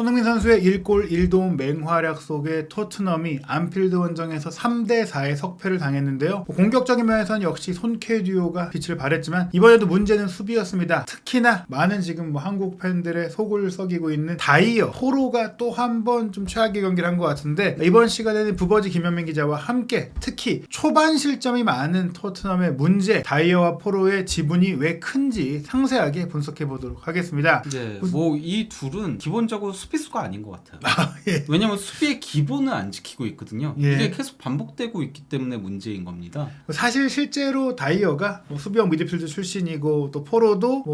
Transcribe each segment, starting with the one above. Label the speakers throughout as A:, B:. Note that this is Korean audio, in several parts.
A: 손흥민 선수의 1골 1도움 맹활약 속에 토트넘이 안필드 원정에서 3대4의 석패를 당했는데요. 공격적인 면에서는 역시 손케 듀오가 빛을 발했지만 이번에도 문제는 수비였습니다. 특히나 많은 지금 한국 팬들의 속을 썩이고 있는 다이어, 포로가 또 한 번 좀 최악의 경기를 한 것 같은데 이번 시간에는 부버지 김현민 기자와 함께 특히 초반 실점이 많은 토트넘의 문제, 다이어와 포로의 지분이 왜 큰지 상세하게 분석해 보도록 하겠습니다.
B: 네, 뭐 이 둘은 기본적으로 수비수가 아닌 것 같아요.
A: 예.
B: 왜냐면 수비의 기본을 안 지키고 있거든요.
A: 예.
B: 이게 계속 반복되고 있기 때문에 문제인 겁니다.
A: 사실 실제로 다이어가 수비형 미드필드 출신이고 또 포로도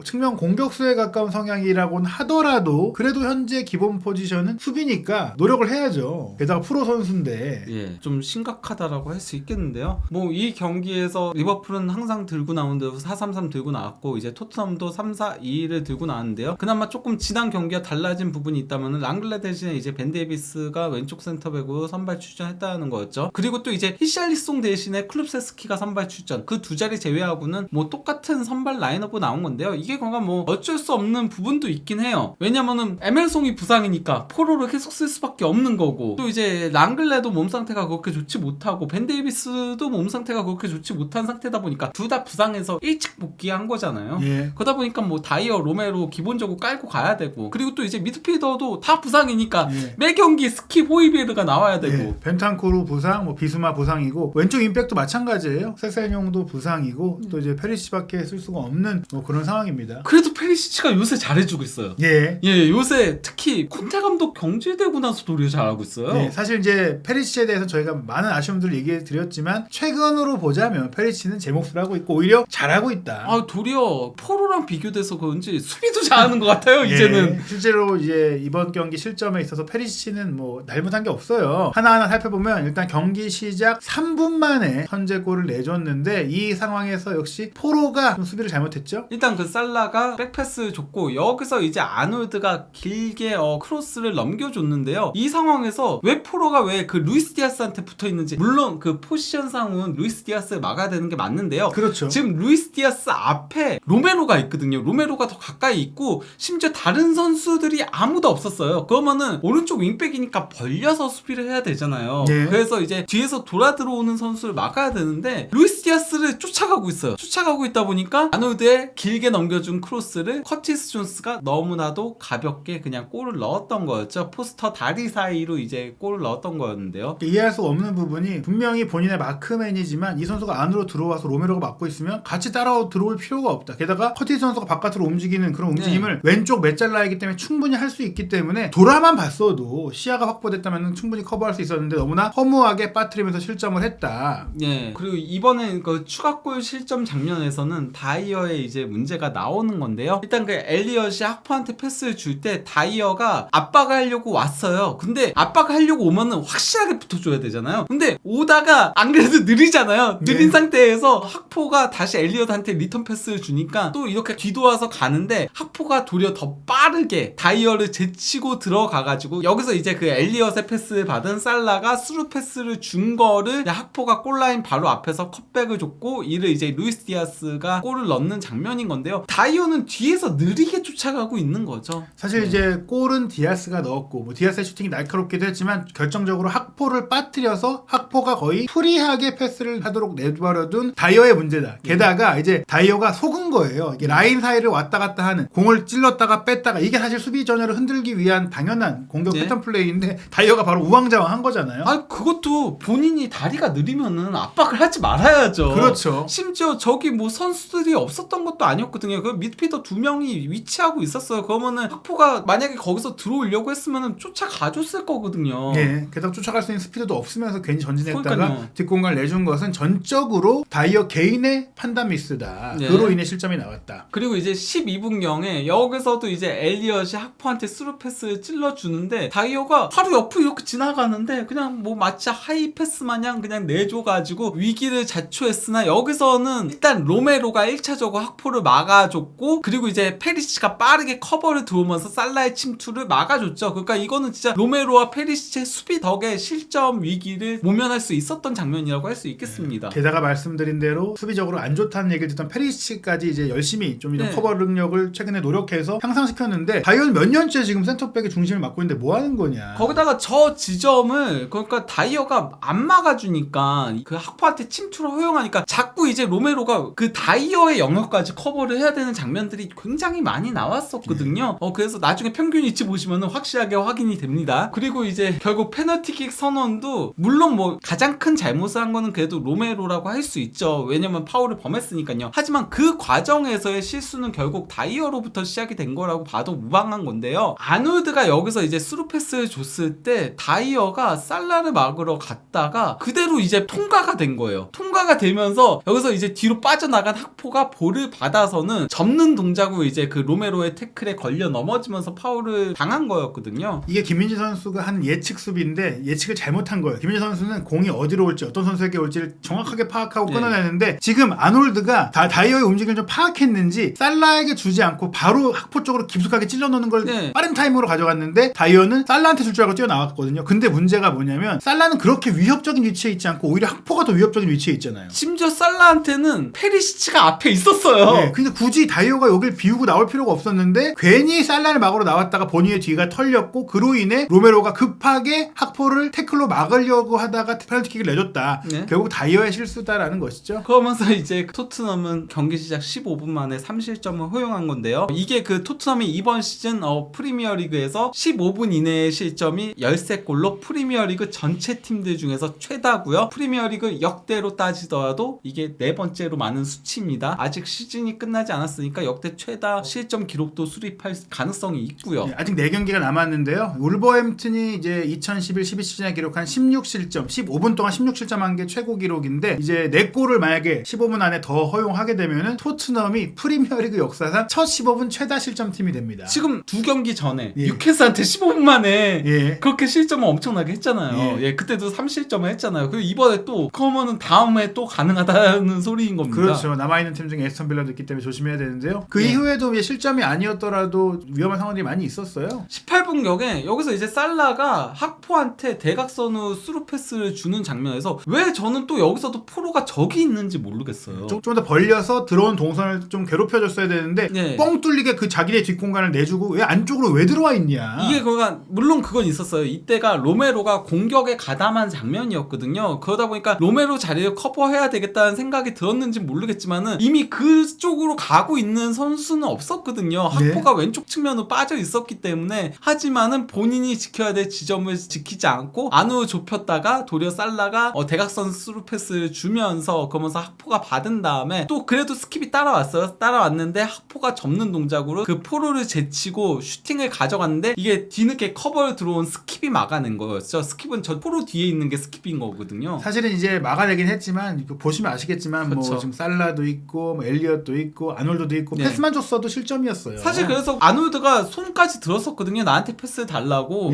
A: 측면 공격수에 가까운 성향이라고는 하더라도 그래도 현재 기본 포지션은 수비니까 노력을 해야죠. 게다가 프로 선수인데
B: 예, 좀 심각하다라고 할 수 있겠는데요. 뭐 이 경기에서 리버풀은 항상 들고 나오는 대로 4-3-3 들고 나왔고 이제 토트넘도 3-4-2를 들고 나왔는데요. 그나마 조금 지난 경기와 달라진 부분이 있다면 랑글레 대신에 이제 벤 데이비스가 왼쪽 센터백으로 선발 출전했다는 거였죠. 그리고 또 이제 히샬리송 대신에 클룹세스키가 선발 출전. 그 두 자리 제외하고는 뭐 똑같은 선발 라인업으로 나온 건데요. 이게 뭔가 뭐 어쩔 수 없는 부분도 있긴 해요. 왜냐면은 에멜송이 부상이니까 포로를 계속 쓸 수밖에 없는 거고 또 이제 랑글레도 몸 상태가 그렇게 좋지 못하고 벤 데이비스도 몸 상태가 그렇게 좋지 못한 상태다 보니까 둘 다 부상해서 일찍 복귀한 거잖아요.
A: 예.
B: 그러다 보니까 뭐 다이어, 로메로 기본적으로 깔고 가야 되고 그리고 또 이제 미드필더도 다 부상이니까
A: 예.
B: 매 경기 스킵 호이베르가 나와야 되고
A: 예. 벤탄쿠르 부상, 비수마 부상이고 왼쪽 임팩도 마찬가지예요. 세세뇽도 부상이고 또 이제 페리시밖에 쓸 수가 없는 그런 상황입니다.
B: 그래도 페리시치가 요새 잘해주고 있어요.
A: 예.
B: 예, 요새 특히 콘테 감독 경질되고 나서 도리어 잘하고 있어요.
A: 네, 사실 이제 페리시치에 대해서 저희가 많은 아쉬움들을 얘기해 드렸지만 최근으로 보자면 페리시치는 제 몫을 하고 있고 오히려 잘하고 있다.
B: 아, 도리어 포로랑 비교돼서 그런지 수비도 잘하는 것 같아요. 이제는.
A: 예, 실제로 이제 이번 경기 실점에 있어서 페리시치는 뭐 날못한 게 없어요. 하나하나 살펴보면 일단 경기 시작 3분 만에 선제골을 내줬는데 이 상황에서 역시 포로가 좀 수비를 잘못했죠.
B: 일단 그 살라가 백패스 줬고 여기서 이제 아놀드가 길게 크로스를 넘겨줬는데요. 이 상황에서 왜 포로가 왜 그 루이스 디아스한테 붙어 있는지 물론 그 포지션상은 루이스 디아스를 막아야 되는 게 맞는데요.
A: 그렇죠.
B: 지금 루이스 디아스 앞에 로메로가 있거든요. 로메로가 더 가까이 있고 심지어 다른 선수들이 아무도 없었어요. 그러면은 오른쪽 윙백이니까 벌려서 수비를 해야 되잖아요.
A: 네.
B: 그래서 이제 뒤에서 돌아 들어오는 선수를 막아야 되는데 루이스 디아스를 쫓아가고 있어요. 쫓아가고 있다 보니까 아놀드의 길게 넘겨준 크로스를 커티스 존스가 너무나도 가볍게 그냥 골을 넣었던 거였죠. 포스터 다리 사이로 이제 골을 넣었던 거였는데요.
A: 이해할 수 없는 부분이 분명히 본인의 마크맨이지만 이 선수가 안으로 들어와서 로메로가 막고 있으면 같이 따라 들어올 필요가 없다. 게다가 커티스 선수가 바깥으로 움직이는 그런 움직임을 왼쪽 메잘라이기 때문에 충분히 할 수 있기 때문에 돌아만 봤어도 시야가 확보됐다면 충분히 커버할 수 있었는데 너무나 허무하게 빠뜨리면서 실점을 했다.
B: 예. 그리고 이번에 그 추가골 실점 장면에서는 다이어의 이제 문제가 나오는 건데요. 일단 그 엘리엇이 하프한테 패스를 줄 때 다이어가 압박하려고 왔어요. 근데 압박하려고 오면은 확실하게 붙어줘야 되잖아요. 근데 오다가 안 그래도 느리잖아요. 느린 상태에서 학포가 다시 엘리엇한테 리턴 패스를 주니까 또 이렇게 뒤돌아서 가는데 학포가 도리어 더 빠르게 다이어를 제치고 들어가가지고 여기서 이제 그 엘리엇의 패스를 받은 살라가 스루 패스를 준 거를 학포가 골라인 바로 앞에서 컷백을 줬고 이를 이제 루이스 디아스가 골을 넣는 장면인 건데요. 다이어는 뒤에서 느리게 쫓아가고 있는 거죠.
A: 사실 이제 골은 디아스가 넣었고 디아스의 슈팅이 날카롭기도 했지만 결정적으로 학포를 빠뜨려서 학포가 거의 프리하게 패스를 하도록 내버려둔 다이어의 문제다. 게다가 이제 다이어가 속은 거예요. 이게 라인 사이를 왔다 갔다 하는 공을 찔렀다가 뺐다가 이게 사실 수비 전열을 흔들기 위한 당연한 공격 패턴 플레이인데 다이어가 바로 우왕좌왕한 거잖아요.
B: 아, 그것도 본인이 다리가 느리면은 압박을 하지 말아야죠.
A: 그렇죠.
B: 심지어 저기 뭐 선수들이 없었던 것도 아니었거든요. 그 미드필더 2명이 위치하고 있었어요. 그러면은 학포가 만약에 거기서 들어오려고 했으면은 쫓아가줬을 거거든요.
A: 예, 게다가 쫓아갈 수 있는 스피드도 없으면서 괜히 전진했다가
B: 그러니까요.
A: 뒷공간을 내준 것은 전적으로 다이어 개인의 판단 미스다.
B: 네.
A: 그로 인해 실점이 나왔다.
B: 그리고 이제 12분경에 여기서도 이제 엘리엇이 학포한테 스루 패스를 찔러주는데 다이어가 바로 옆으로 이렇게 지나가는데 그냥 뭐 마치 하이 패스 마냥 그냥 내줘가지고 위기를 자초했으나 여기서는 일단 로메로가 1차적으로 학포를 막아줬고 그리고 이제 페리시치가 빠르게 커버를 들어오면서 살라의 침투를 막아줬죠. 그러니까 이거는 진짜 로메로와 페리시치의 수비 덕에 실점 위기를 모면할 수 있었던 장면이라고 할 수 있겠습니다.
A: 게다가 말씀드린 대로 수비적으로 안 좋다는 얘기를 듣던 페리시치까지 이제 열심히 좀 이런
B: 네.
A: 커버 능력을 최근에 노력해서 향상시켰는데 다이어는 몇 년째 2년째 지금 센터백의 중심을 맡고 있는데 뭐 하는 거냐.
B: 거기다가 저 지점을 그러니까 다이어가 안 막아주니까 그 학포한테 침투를 허용하니까 자꾸 이제 로메로가 그 다이어의 영역까지 커버를 해야 되는 장면들이 굉장히 많이 나왔었거든요. 그래서 나중에 평균 위치 보시면은 확실하게 확인이 됩니다. 그리고 이제 결국 페널티킥 선언도 물론 뭐 가장 큰 잘못을 한 거는 그래도 로메로라고 할 수 있죠. 왜냐면 파울을 범했으니까요. 하지만 그 과정에서의 실수는 결국 다이어로부터 시작이 된 거라고 봐도 무방한 건데요. 아놀드가 여기서 이제 스루 패스를 줬을 때 다이어가 살라를 막으러 갔다가 그대로 이제 통과가 된 거예요. 통과가 되면서 여기서 이제 뒤로 빠져나간 학포가 볼을 받아서는 접는 동작으로 이제 그 로메로의 태클에 걸려 넘어지면서 파울을 당한 거였거든요.
A: 이게 김민재 선수가 한 예측 수비인데 예측을 잘못한 거예요. 김민재 선수는 공이 어디로 올지 어떤 선수에게 올지를 정확하게 파악하고 끊어내는데 지금 아놀드가 다이어의 움직임을 좀 파악했는지 살라에게 주지 않고 바로 학포 쪽으로 깊숙하게 찔러 넣는 걸 빠른 타임으로 가져갔는데 다이어는 살라한테 줄 줄 알고 뛰어나왔거든요. 근데 문제가 뭐냐면 살라는 그렇게 위협적인 위치에 있지 않고 오히려 학포가 더 위협적인 위치에 있잖아요.
B: 심지어 살라한테는 페리시치가 앞에 있었어요.
A: 네, 근데 굳이 다이어가 여길 비우고 나올 필요가 없었는데 괜히 살라를 막으러 나왔다가 본인의 뒤가 털렸고 그로 인해 로메로가 급하게 학포를 태클로 막으려고 하다가 페널티킥을 내줬다. 결국 다이어의 실수다라는 것이죠.
B: 그러면서 이제 토트넘은 경기 시작 15분 만에 3실점을 허용한 건데요. 이게 그 토트넘이 이번 시즌 프리미어리그에서 15분 이내의 실점이 13골로 프리미어리그 전체 팀들 중에서 최다고요. 프리미어리그 역대로 따지더라도 이게 네 번째로 많은 수치입니다. 아직 시즌이 끝나지 않았으니까 역대 최다 실점 기록도 수립할 가능성이 있고요.
A: 아직 4경기가 남았는데요. 울버햄튼이 이제 2011-12 시즌에 기록한 16실점, 15분 동안 16실점한 게 최고 기록인데 이제 4골을 만약에 15분 안에 더 허용하게 되면은 토트넘이 프리미어리그 역사상 첫 15분 최다 실점팀이 됩니다.
B: 지금 2경기 전에 뉴캐슬한테 15분 만에 그렇게 실점을 엄청나게 했잖아요. 그때도 3실점을 했잖아요. 그리고 이번에 또 그러면은 다음에 또 가능하다는 소리인 겁니다.
A: 그렇죠. 남아있는 팀 중에 에스턴 빌라도 있기 때문에 조심해야 되는데요. 그 이후에도 실점이 아니었더라도 위험한 상황들이 많이 있었어요.
B: 18분경에 여기서 이제 살라가 학포한테 대각선으로 스루 패스를 주는 장면에서 왜 저는 또 여기서도 프로가 적이 있는지 모르겠어요.
A: 좀 더 벌려서 들어온 동선을 좀 괴롭혀줬어야 되는데 뻥 뚫리게 그 자기네 뒷공간을 내주고 왜 안쪽으로 왜 들어와 있냐.
B: 이게 그러니까 물론 그건 있었어요. 이때가 로메로가 공격에 가담한 장면이었거든요. 그러다 보니까 로메로 자리를 커버해야 되겠다는 생각이 들었는지 모르겠지만은 이미 그쪽으로 가고 있는 선수는 없었거든요. 학포가 왼쪽 측면으로 빠져 있었기 때문에 하지만은 본인이 지켜야 될 지점을 지키지 않고 안으로 좁혔다가 도리어 살라가 대각선 스루 패스를 주면서 그러면서 학포가 받은 다음에 또 그래도 스킵이 따라왔어요. 따라왔는데 학포가 접는 동작으로 그 포로를 제치고 슈팅을 가져갔는데 이게 뒤늦게 커버를 들어온 스킵이 막아낸 거였죠. 스킵은 저 포로 뒤에 있는 게 스킵인 거거든요.
A: 사실은 이제 막아내긴 했지만 보시면 아시겠지만 뭐 지금 살라도 있고 뭐 엘리엇도 있고 아놀드도 있고 패스만 줬어도 실점이었어요.
B: 사실 그래서 아놀드가 손까지 들었었거든요. 나한테 패스 달라고.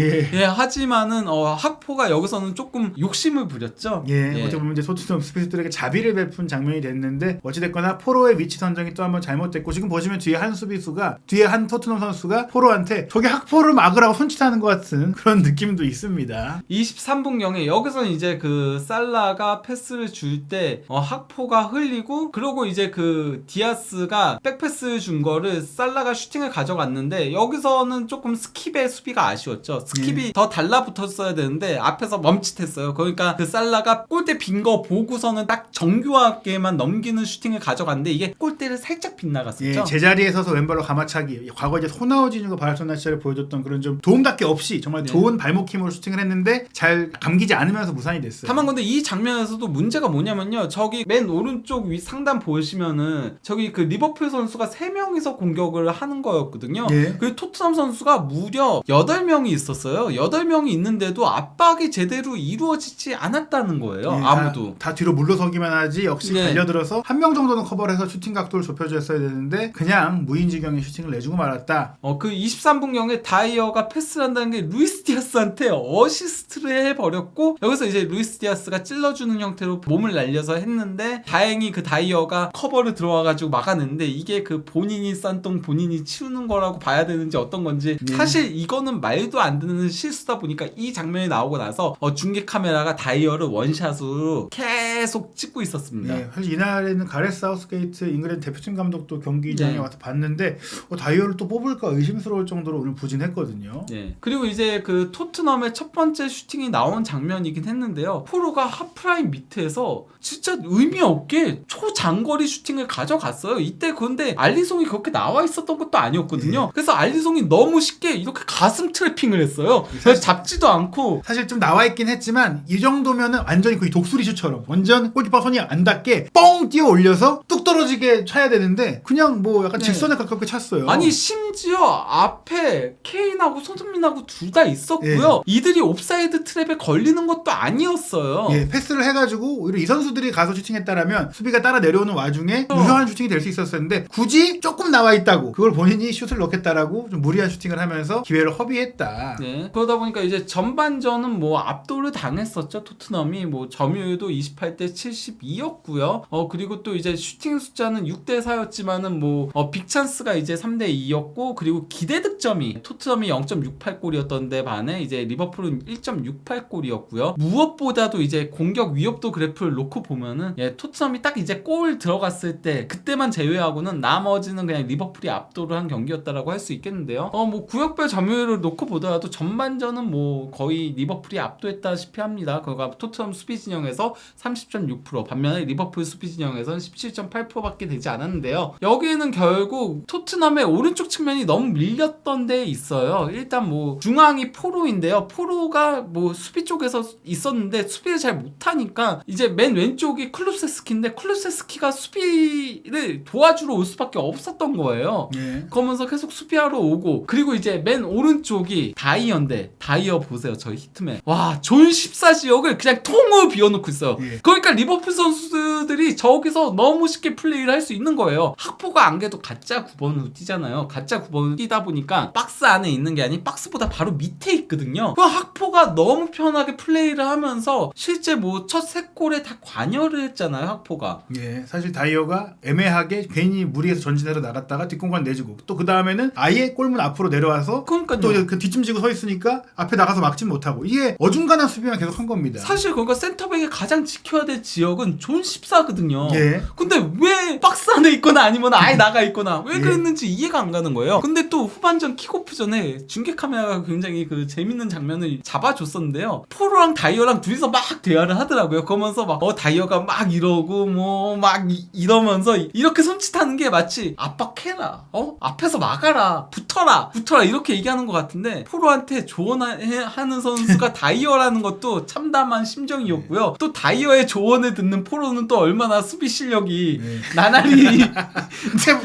B: 하지만은 학포가 여기서는 조금 욕심을 부렸죠.
A: 어떻게 보면 이제 토트넘 스피드들에게 자비를 베푼 장면이 됐는데 어찌됐거나 포로의 위치 선정이 또 한번 잘못됐고 지금 보시면 뒤에 한 수비수가 뒤에 한 토트넘 선수가 포로한테 저기 학포를 막으라고 손짓하는 것 같은 그런 느낌도 있습니다.
B: 23분경에 여기서 이제 그 살라가 패스를 줄 때 학포가 흘리고 그러고 이제 그 디아스가 백패스 준 거를 살라가 슈팅을 가져갔는데 여기서는 조금 스킵의 수비가 아쉬웠죠. 스킵이 더 달라붙었어야 되는데 앞에서 멈칫했어요. 그러니까 그 살라가 골대 빈 거 보고서는 딱 정교하게만 넘기는 슈팅을 가져갔는데 이게 골대를 살짝 빗나갔었죠.
A: 제자리에 서서 왼발로 가마차기. 과거 이제 호나우지뉴가 바르셀로나 시절에 보여줬던 그런 좀 도움닫기 없이 정말 좋은 발목 힘으로 슈팅을 했는데 잘 감기지 않으면서 무산이 됐어요.
B: 다만 근데 이 장면에서도 문제가 뭐냐면요. 저기 맨 오른쪽 위 상단 보시면은 저기 그 리버풀 선수가 3명이서 공격을 하는 거였거든요. 그 토트넘 선수가 무려 8명이 있었어요. 8명이 있는데도 압박이 제대로 이루어지지 않았다는 거예요. 아무도.
A: 다 뒤로 물러서기만 하지 역시 달려들어서 한 명 정도는 커버를 해서 슈팅 각도를 좁혀줬어야 되는데 그냥 무인지경에 슈팅을 내주고 말았다.
B: 그 23분경에 다이어가 패스를 한다는 게 루이스 디아스한테 어시스트를 해버렸고 여기서 이제 루이스 디아스가 찔러주는 형태로 몸을 날려서 했는데 다행히 그 다이어가 커버를 들어와가지고 막아냈는데 이게 그 본인이 싼 똥 본인이 치우는 거라고 봐야 되는지 어떤 건지 사실 이거는 말도 안 되는 실수다 보니까 이 장면이 나오고 나서 중계 카메라가 다이어를 원샷으로 계속 찍고 있었습니다.
A: 사실 이날에는 가레스 사우스게이트 잉글랜드 대표팀 감독도 경기장에 와서 봤는데 다이어를 또 뽑을까 의심스러울 정도로 오늘 부진했거든요.
B: 네. 그리고 이제 그 토트넘의 첫 번째 슈팅이 나온 장면이긴 했는데요. 포로가 하프라인 밑에서 진짜 의미 없게 초장거리 슈팅을 가져갔어요. 이때 근데 알리송이 그렇게 나와 있었던 것도 아니었거든요. 그래서 알리송이 너무 쉽게 이렇게 가슴 트래핑을 했어요. 그래서 잡지도 않고.
A: 사실 좀 나와 있긴 했지만 이 정도면은 완전히 거의 독수리 슛처럼 완전 골키퍼 손이 안 닿게 뻥 뛰어 올려서 뚝 떨어지게 차야 되는데 그냥 뭐 약간
B: 네.
A: 직선에 가깝게 찼어요.
B: 아니 심지어 앞에 케인하고 손흥민하고 둘 다 있었고요. 이들이 옵사이드 트랩에 걸리는 것도 아니었어요.
A: 예, 패스를 해가지고 오히려 이 선수들이 가서 슈팅했다라면 수비가 따라 내려오는 와중에 유효한 슈팅이 될 수 있었었는데 굳이 조금 나와 있다고 그걸 본인이 슛을 넣겠다라고 좀 무리한 슈팅을 하면서 기회를 허비했다.
B: 네. 그러다 보니까 이제 전반전은 뭐 압도를 당했었죠. 토트넘이 뭐 점유율도 28대 72였고요. 그리고 또 이제 슈팅 숫자는 6대 4였지만은 뭐 빅찬스가 이제 3대 2였고 그리고 기대 득점이 토트넘이 0.68골이었던데 반해 이제 리버풀은 1.68골이었고요. 무엇보다도 이제 공격 위협도 그래프를 놓고 보면은 토트넘이 딱 이제 골 들어갔을 때 그때만 제외하고는 나머지는 그냥 리버풀이 압도를 한 경기였다라고 할 수 있겠는데요. 뭐 구역별 점유율을 놓고 보더라도 전반전은 뭐 거의 리버풀이 압도했다시피 합니다. 그거 토트넘 수비 진영에서 30.6% 반면에 리버풀 수비 진영에서는 17.8%밖에 되지 않았는데요. 여기에는 결국 토트넘의 오른쪽 측면이 너무 밀렸던 데 있어요. 일단 뭐 중앙이 포로인데요. 포로가 뭐 수비 쪽에서 있었는데 수비를 잘 못하니까 이제 맨 왼쪽이 클루세스키인데 클루세스키가 수비를 도와주러 올 수밖에 없었던 거예요. 그러면서 계속 수비하러 오고 그리고 이제 맨 오른쪽이 다이어인데 다이어 보세요. 저희 히트맨. 와, 존 14지역을 그냥 통으로 비워놓고 있어요. 그러니까 리버풀 선수들이 저기서 너무 쉽게 플레이를 할 수 있는 거예요. 학포가 안 그래도 가짜 9번으로 뛰잖아요. 가짜 9번으로 뛰다 보니까 박스 안에 있는 게 아닌 박스보다 바로 밑에 있거든요. 그 학포가 너무 편하게 플레이를 하면서 실제 뭐 첫 세 골에 다 관여를 했잖아요. 학포가.
A: 예, 사실 다이어가 애매하게 괜히 무리해서 전진해서 나갔다가 뒷공간 내주고 또 그 다음에는 아예 골문 앞으로 내려와서
B: 그러니까요.
A: 또 그 뒷짐지고 서 있으니까 앞에 나가서 막진 못하고 이게 어중간한 수비만 계속 한 겁니다.
B: 사실 그러니까 센터백이 가장 지켜야 될 지역은 존 14거든요.
A: 예.
B: 근데 왜 박스 안에 있거나 아니면 아예 나가 있거나 왜 그랬는지 이해가 안 가는 거예요. 근데 또 후반전 킥오프 전에 중계 카메라가 굉장히 그 재밌는 장면을 잡아줬었는데요. 포로랑 다이어랑 둘이서 막 대화를 하더라고요. 그러면서 막 다이어가 막 이러고 뭐 막 이러면서 이렇게 손짓하는 게 마치 압박해라, 앞에서 막아라, 붙어라 이렇게 얘기하는 것 같은데 포로한테 조언하는 선수가 다이어라는 것도 참담한 심정이었고요. 또 다이어의 조언을 듣는 포로는 또 얼마나 수비 실력이 나날이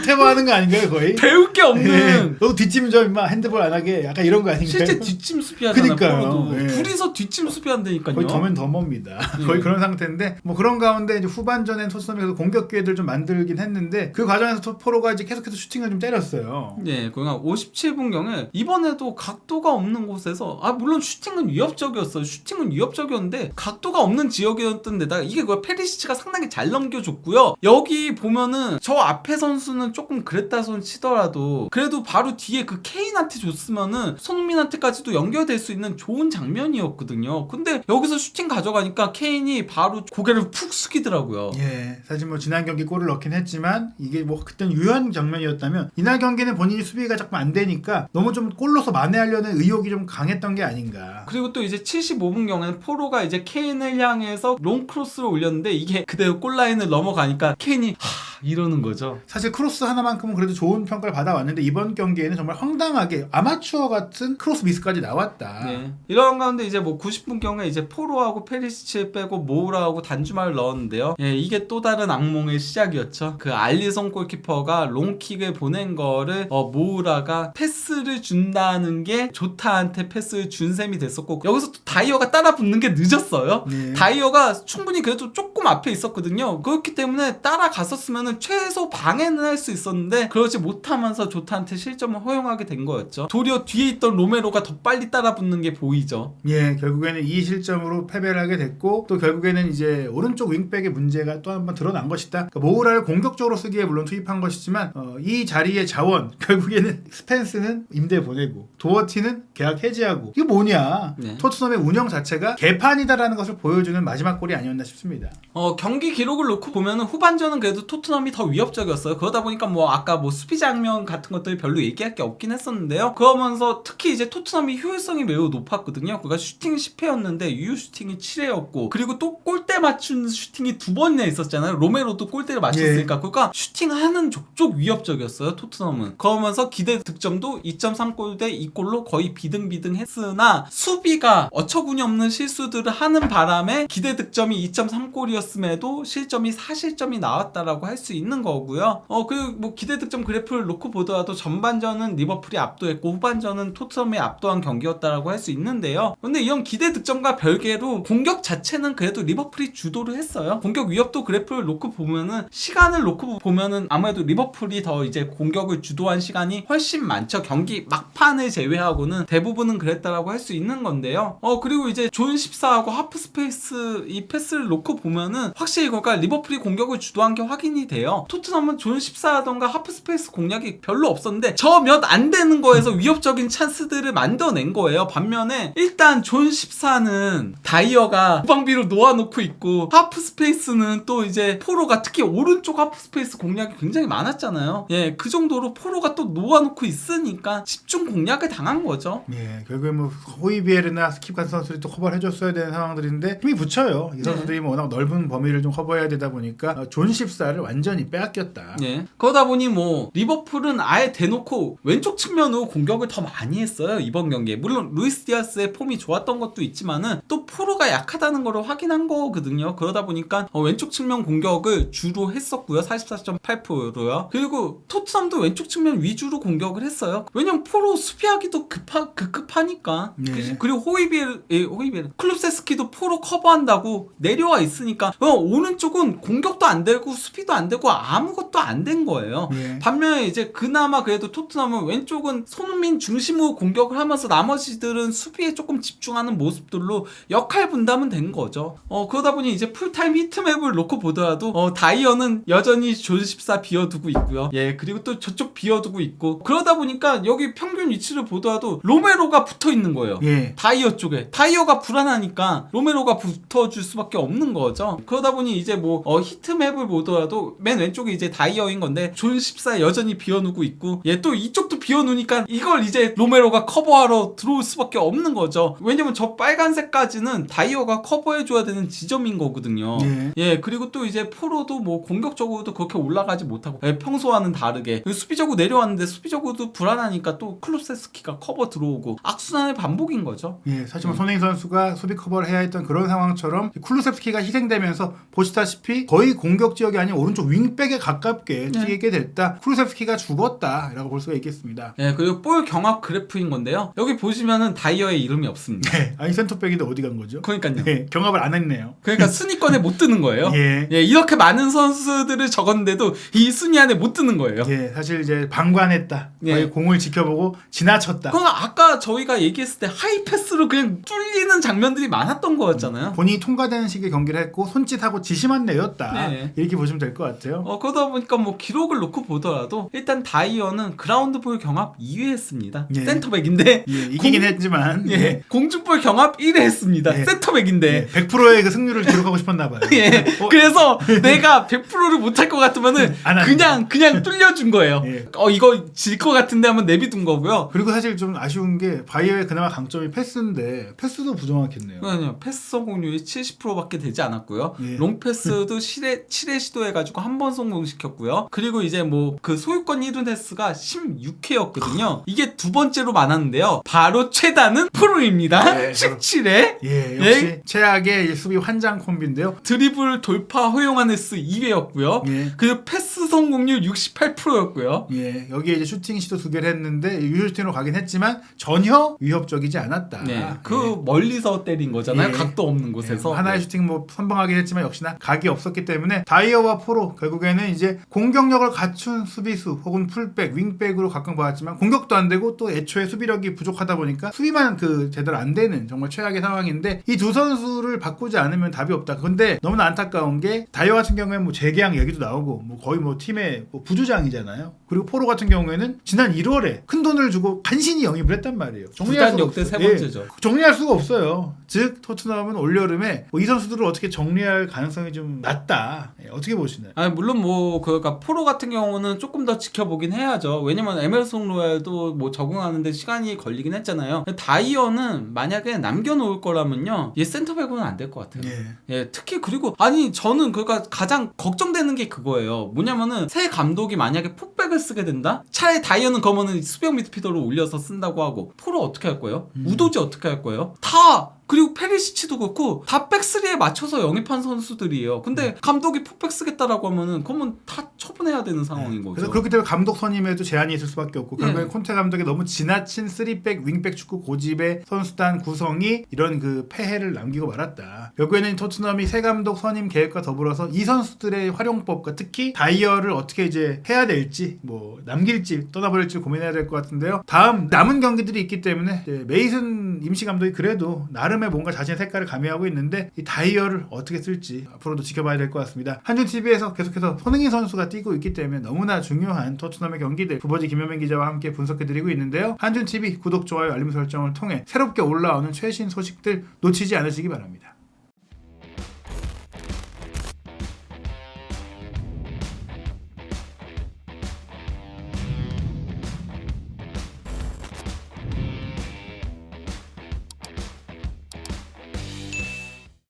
A: 태보하는 거 아닌가요 거의?
B: 배울 게 없는.
A: 너도 뒷짐 좀 임마 핸드볼 안 하게 약간 이런 거 아닌가요?
B: 실제 뒷짐 수비하잖아요.
A: 그러니까요.
B: 포로도 둘이서 뒷짐 수비한다니까요.
A: 거의 더면 더멉니다. 거의 그런 상태인데 뭐 그런 가운데 이제 후반전엔 토트넘이 공격 기회들 좀 만들긴 했는데 그 과정에서 포로가 이제 계속해서 슈팅을 좀 때렸어요.
B: 네, 그러니까 57분경에 이번에도 각도가 없는 곳에서 물론 슈팅은 위협적이었어요. 슈팅은 위협적이었는데 각도가 없는 지역이었던 데다가 이게 페리시치가 상당히 잘 넘겨줬고요. 여기 보면은 저 앞에 선수는 조금 그랬다 손 치더라도 그래도 바로 뒤에 그 케인한테 줬으면은 손흥민한테까지도 연결될 수 있는 좋은 장면이었거든요. 근데 여기서 슈팅 가져가니까 케인이 바로 고개를 푹 숙이더라고요.
A: 예, 사실 뭐 지난 경기 골을 넣긴 했지만 이게 뭐 그때는 유효한 장면이었다면 이날 경기는 본인이 수비가 자꾸 안 되니까 너무 좀 골로서 만회하려는 의욕이 좀 강했던 게 아닌가.
B: 그리고 또 이제 75분경에는 포로가 이제 케인을 향해서 롱크로스를 올렸는데 이게 그대로 골라인을 넘어가니까 케인이 이러는 거죠.
A: 사실 크로스 하나만큼은 그래도 좋은 평가를 받아왔는데 이번 경기에는 정말 황당하게 아마추어 같은 크로스 미스까지 나왔다.
B: 네. 이런 가운데 이제 뭐 90분경에 이제 포로하고 페리시치 빼고 모우라하고 단주마를 넣었는데요. 예, 이게 또 다른 악몽의 시작이었죠. 그 알리송 골키퍼가 롱킥을 보낸 거를 모우라가 패스를 준다는 게 조타한테 패스를 준 셈이 됐었고 여기서 또 다이어가 따라 붙는 게 늦었어요.
A: 네.
B: 다이어가 충분히 그래도 조금 앞에 있었거든요. 그렇기 때문에 따라갔었으면 최소 방해는 할 수 있었는데 그러지 못하면서 조타한테 실점을 허용하게 된 거였죠. 도리어 뒤에 있던 로메로가 더 빨리 따라 붙는 게 보이죠.
A: 예, 결국에는 이 실점으로 패배를 하게 됐고 또 결국에는 이제 오른쪽 윙백의 문제가 또 한번 드러난 것이다. 그러니까 모우라를 공격적으로 쓰기에 물론 투입한 것이지만 이 자리의 자원 결국에는 스펜스는 임대 보내고 도어티는 계약 해지하고 이게 뭐냐.
B: 네.
A: 토트넘의 운영 자체가 개판이다라는 것을 보여주는 마지막 골이 아니었나 싶습니다.
B: 경기 기록을 놓고 보면은 후반전은 그래도 토트넘이 더 위협적이었어요. 그러다 보니까 뭐 아까 뭐 수비 장면 같은 것들이 별로 얘기할 게 없긴 했었는데요. 그러면서 특히 이제 토트넘이 효율성이 매우 높았거든요. 그가 슈팅 10회였는데 유효 슈팅이 7회였고 그리고 또 골대 맞춘 슈팅이 2번이나 있었잖아요. 로메로도 골대를 맞췄으니까 그러니까 슈팅하는 족족 위협적이었어요. 토트넘은. 그러면서 기대 득점도 2.3골 대 2골로 거의 비등비등했으나 수비가 어처구니 없는 실수들을 하는 바람에 기대 득점이 2.3골이었음에도 실점이 4실점이 나왔다라고 할 수 있는 거고요. 그리고 뭐 기대 득점 그래프를 놓고 보더라도 전반전은 리버풀이 압도했고 후반전은 토트넘이 압도한 경기였다라고 할 수 있는데요. 근데 이런 기대 득점과 별개로 공격 자체는 그래도 리버풀이 주도를 했어요. 공격 위협도 그래프를 놓고 보면은 시간을 놓고 보면은 아무래도 리버풀이 더 이제 공격을 주도한 시간이 훨씬 많죠. 경기 막판을 제외하고는 대부분은 그랬다라고 할 수 있는 건데요. 그리고 이제 존 14하고 하프 스페이스 이 패스를 놓고 보면은 확실히 그러니까 리버풀이 공격을 주도한 게 확인이 돼요. 토트넘은 존 14하던가 하프 스페이스 공략이 별로 없었는데 저 몇 안 되는 거에서 위협적인 찬스들을 만들어낸 거예요. 반면에 일단 존 14는 다이어가 후방비로 놓아놓고 있고 하프 스페이스는 또 이제 포로가 특히 오른쪽 하프 스페이스 공략이 굉장히 많았잖아요. 예, 그 정도로 포로가 또 놓아놓고 있으니까 집중 공략을 당한 거죠.
A: 예, 결국에 뭐 호이비에르나 스킵 같은 선수들이 또 커버를 해줬어야 되는 상황들인데 힘이 붙여요. 이 선수들이 뭐 워낙 넓은 범위를 좀 커버해야 되다 보니까 존 14를 완전히 빼앗겼다.
B: 예. 그러다 보니 뭐 리버풀은 아예 대놓고 왼쪽 측면으로 공격을 더 많이 했어요. 이번 경기에. 물론 루이스 디아스의 폼이 좋았던 것도 있지만은 또 포로가 약하다는 걸 확인한 거거든요. 그러다 보니까 왼쪽 측면 공격을 주로 했었고요. 44.8%로요. 그리고 토트넘도 왼쪽 측면 위주로 공격을 했어요. 왜냐면 포로 수비하기도 급하니까.
A: 예.
B: 그리고 호이비에르 클룹세스키도 포로 커버한다고 내려와 있으니까 오른쪽은 공격도 안 되고 수비도 안 되고 아무것도 안 된 거예요.
A: 예.
B: 반면에 이제 그나마 그래도 토트넘은 왼쪽은 손흥민 중심으로 공격을 하면서 나머지들은 수비에 조금 집중하는 모습들로 역할 분담은 된 거죠. 그러다 보니 이제 풀타임 히트맵을 놓고 보더라도 다이어는 여전히 존 14 비워두고 있고요. 예, 그리고 또 저쪽 비워두고 있고 그러다 보니까 여기 평균 위치를 보더라도 로메로가 붙어 있는 거예요.
A: 예.
B: 다이어 쪽에. 다이어가 불안하니까 로메로가 붙어줄 수밖에 없는 거죠. 그러다 보니 이제 뭐 히트맵을 보더라도 맨 왼쪽에 이제 다이어인 건데 존 14 여전히 비워두고 있고 또 이쪽도 비워놓으니까 이걸 이제 로메로가 커버하러 들어올 수밖에 없는 거죠. 왜냐면 저 빨간색까지는 다이어가 커버해줘야 되는 지점인 거거든요. 예, 그리고 또 이제 포로도 뭐 공격적으로도 그렇게 올라가지 못하고 평소와는 다르게 수비적으로 내려왔는데 수비적으로도 불안하니까 또 클롭세스키가 커버 들어오고 악순환의 반복인 거죠.
A: 예, 사실 뭐 손흥민 선수가 수비 커버를 해야 했던 그런 상황처럼 쿨루셉스키가 희생되면서 보시다시피 거의 공격 지역이 아닌 오른쪽 윙백에 가깝게 뛰게 됐다. 쿨루셉스키가 죽었다라고 볼 수가 있겠습니다.
B: 예, 그리고 볼 경합 그래프인 건데요. 여기 보시면은 다이어의 이름이 없습니다.
A: 네, 아니 센터백인데 어디 간 거죠?
B: 그러니까요.
A: 네, 경합을 안 했네요.
B: 그러니까 순위권에 못 드는 거예요.
A: 예.
B: 예, 이렇게 많은 선수들을 적었는데도 이 순위 안에 못 드는 거예요.
A: 예, 사실 이제 방관했다. 거의
B: 예.
A: 공을 지켜보고 지나쳤다.
B: 그건 아까 저희가 얘기했을 때 하이패스로 그냥 뚫리는 장면들이 많았던 거였잖아요.
A: 본인이 통과되는 식의 경기를 했고 손짓하고 지시만 내렸다.
B: 네.
A: 이렇게 보시면 될 것 같아요.
B: 그러다 보니까 뭐 기록을 놓고 보더라도 일단 다이어는 그라운드볼 경합 2위 했습니다.
A: 예.
B: 센터백인데
A: 예, 이기긴 했지만
B: 예. 공중볼 경합 1위 했습니다.
A: 예.
B: 센터백인데
A: 100%의 그 승률을 기록하고 싶었나 봐요.
B: 예. 그래서 내가 100%를 못할 것 같으면은
A: 안 합니다.
B: 그냥 뚫려준 거예요.
A: 예.
B: 이거 질 것 같은데 하면 내비둔 거고요.
A: 그리고 사실 좀 아쉬운 게 바이어의 그나마 강점이 패스인데 패스도 부정확했네요.
B: 그러니까요. 패스 성공률이 70%밖에 되지 않았고요.
A: 예.
B: 롱패스도 7회 시도해가지고 한 번 성공시켰고요. 그리고 이제 뭐 그 소유권 히든 횟수가 16회였거든요. 이게 두 번째로 많았는데요. 바로 최다는 프로입니다.
A: 예,
B: 17회.
A: 예, 역시 최악의 수비 환장 콤비인데요.
B: 드리블 돌파 허용한 횟수 2회였고요.
A: 예.
B: 그리고 패스 성공률 68%였고요.
A: 예, 여기에 이제 슈팅 시도 2개를 했는데 유효슈팅으로 가긴 했지만 전혀 위협적이지 않았다.
B: 네, 그 멀리서 때린 거잖아요.
A: 예.
B: 각도 없는 곳에서.
A: 하나의 슈팅 뭐 선방하긴 했지만 역시나 각이 없었기 때문에 다이어와 포로 결국에는 이제 공격력을 갖춘 수비수 혹은 풀백, 윙백으로 가끔 봐왔지만 공격도 안 되고 또 애초에 수비력이 부족하다 보니까 수비만 그 제대로 안 되는 정말 최악의 상황인데 이 두 선수를 바꾸지 않으면 답이 없다. 근데 너무나 안타까운 게 다이어 같은 경우에는 뭐 재계약 얘기도 나오고 뭐 거의 뭐 팀의 뭐 부주장이잖아요. 그리고 포로 같은 경우에는 지난 1월에 큰 돈을 주고 간신히 영입을 했단 말이에요.
B: 구단 역대 세 번째죠.
A: 정리할 수가 없어요. 즉 토트넘은 올여름에 뭐 이 선수들을 어떻게 정리해야 정리할 가능성이 좀 낮다. 어떻게 보시나요?
B: 아니 물론 뭐 그러니까 프로 같은 경우는 조금 더 지켜보긴 해야죠. 왜냐면 에메르송 로얄도 뭐 적응하는데 시간이 걸리긴 했잖아요. 다이어는 만약에 남겨놓을 거라면요, 얘 센터백은 안 될 것 같아요. 예, 특히 그리고 아니 저는 그러니까 가장 걱정되는 게 그거예요. 뭐냐면은 새 감독이 만약에 풋백을 쓰게 된다? 차라리 다이어는 그러면은 수비형 미드필더로 올려서 쓴다고 하고 프로 어떻게 할 거예요? 우도지 어떻게 할 거예요? 다 그리고 페리시치도 그렇고 다 백스리에 맞춰서 영입한 선수들이에요. 근데 감독이 풋백 쓰겠다라고 하면은 그러면 다 처분해야 되는 상황인 거죠.
A: 그래서 그렇기 때문에 감독 선임에도 제한이 있을 수밖에 없고 결국엔 콘테 감독이 너무 지나친 3백, 윙백 축구 고집의 선수단 구성이 이런 그 폐해를 남기고 말았다. 결국에는 토트넘이 새 감독 선임 계획과 더불어서 이 선수들의 활용법과 특히 다이어를 어떻게 이제 해야 될지 뭐 남길지 떠나버릴지 고민해야 될 것 같은데요. 다음 남은 경기들이 있기 때문에 메이슨 임시 감독이 그래도 나름의 뭔가 자신의 색깔을 가미하고 있는데 이 다이어를 어떻게 쓸지 앞으로도 지켜봐야 될 것 같습니다. 한준TV에서 계속해서 손흥민 선수가 뛰고 있기 때문에 너무나 중요한 토트넘의 경기들 부버지 김현민 기자와 함께 분석해드리고 있는데요. 한준TV 구독, 좋아요, 알림 설정을 통해 새롭게 올라오는 최신 소식들 놓치지 않으시기 바랍니다.